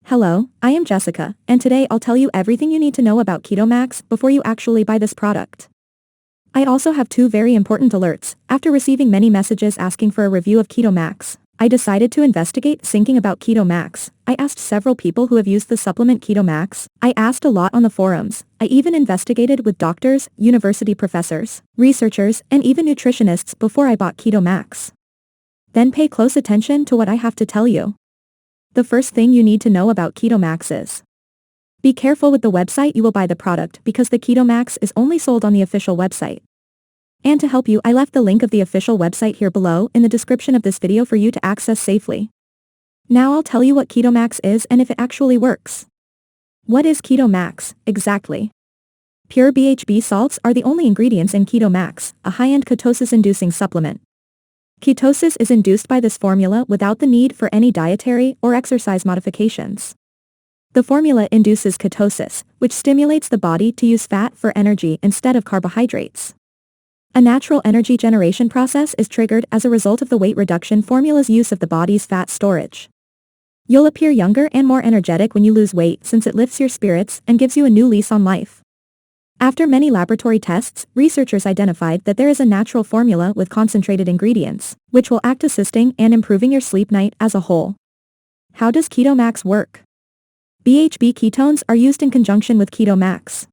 Hello, I am Jessica, and today I'll tell you everything you need to know about Keto Maxx before you actually buy this product. I also have two very important alerts. After receiving many messages asking for a review of Keto Maxx, I decided to investigate thinking about Keto Maxx. I asked several people who have used the supplement Keto Maxx. I asked a lot on the forums. I even investigated with doctors, university professors, researchers, and even nutritionists before I bought Keto Maxx. Then pay close attention to what I have to tell you. The first thing you need to know about Keto Maxx is: be careful with the website you will buy the product because the Keto Maxx is only sold on the official website. And to help you, I left the link of the official website here below in the description of this video for you to access safely. Now I'll tell you what Keto Maxx is and if it actually works. What is Keto Maxx, exactly? Pure BHB salts are the only ingredients in Keto Maxx, a high-end ketosis-inducing supplement. Ketosis is induced by this formula without the need for any dietary or exercise modifications. The formula induces ketosis, which stimulates the body to use fat for energy instead of carbohydrates. A natural energy generation process is triggered as a result of the weight reduction formula's use of the body's fat storage. You'll appear younger and more energetic when you lose weight since it lifts your spirits and gives you a new lease on life. After many laboratory tests, researchers identified that there is a natural formula with concentrated ingredients, which will act assisting and improving your sleep night as a whole. How does Keto Maxx work? BHB ketones are used in conjunction with Keto Maxx.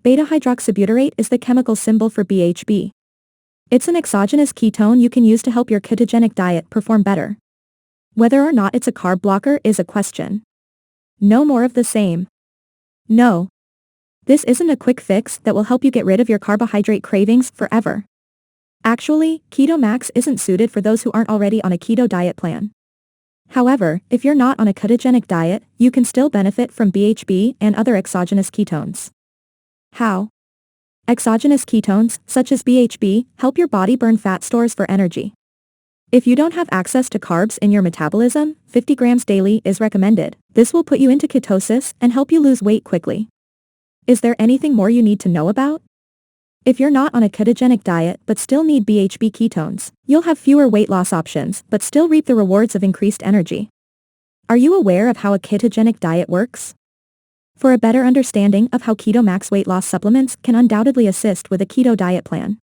Beta-Hydroxybutyrate is the chemical symbol for BHB. It's an exogenous ketone you can use to help your ketogenic diet perform better. Whether or not it's a carb blocker is a question. No more of the same. No. This isn't a quick fix that will help you get rid of your carbohydrate cravings forever. Actually, Keto Maxx isn't suited for those who aren't already on a keto diet plan. However, if you're not on a ketogenic diet, you can still benefit from BHB and other exogenous ketones. How? Exogenous ketones, such as BHB, help your body burn fat stores for energy. If you don't have access to carbs in your metabolism, 50 grams daily is recommended. This will put you into ketosis and help you lose weight quickly. Is there anything more you need to know about? If you're not on a ketogenic diet but still need BHB ketones, you'll have fewer weight loss options but still reap the rewards of increased energy. Are you aware of how a ketogenic diet works? For a better understanding of how Keto Maxx weight loss supplements can undoubtedly assist with a keto diet plan.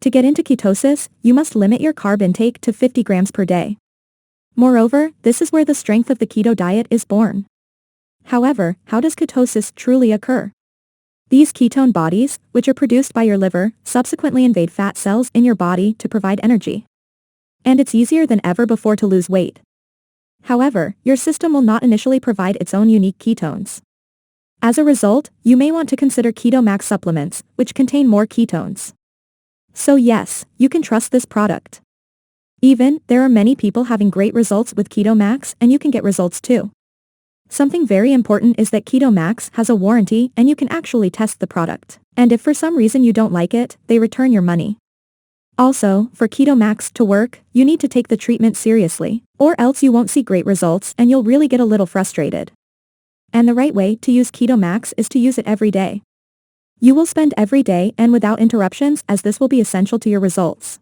To get into ketosis, you must limit your carb intake to 50 grams per day. Moreover, this is where the strength of the keto diet is born. However, how does ketosis truly occur? These ketone bodies, which are produced by your liver, subsequently invade fat cells in your body to provide energy. And it's easier than ever before to lose weight. However, your system will not initially provide its own unique ketones. As a result, you may want to consider Keto Maxx supplements, which contain more ketones. So yes, you can trust this product. Even, there are many people having great results with Keto Maxx and you can get results too. Something very important is that Keto Maxx has a warranty and you can actually test the product. And if for some reason you don't like it, they return your money. Also, for Keto Maxx to work, you need to take the treatment seriously, or else you won't see great results and you'll really get a little frustrated. And the right way to use Keto Maxx is to use it every day. You will spend every day and without interruptions as this will be essential to your results.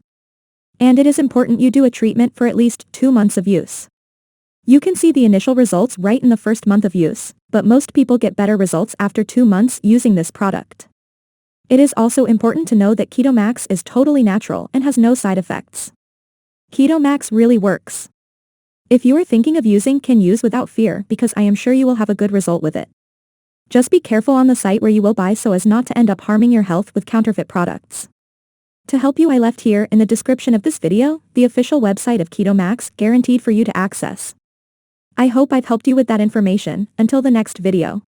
And it is important you do a treatment for at least 2 months of use. You can see the initial results right in the first month of use, but most people get better results after 2 months using this product. It is also important to know that Keto Maxx is totally natural and has no side effects. Keto Maxx really works. If you are thinking of using, can use without fear because I am sure you will have a good result with it. Just be careful on the site where you will buy so as not to end up harming your health with counterfeit products. To help you, I left here in the description of this video, the official website of Keto Maxx guaranteed for you to access. I hope I've helped you with that information. Until the next video.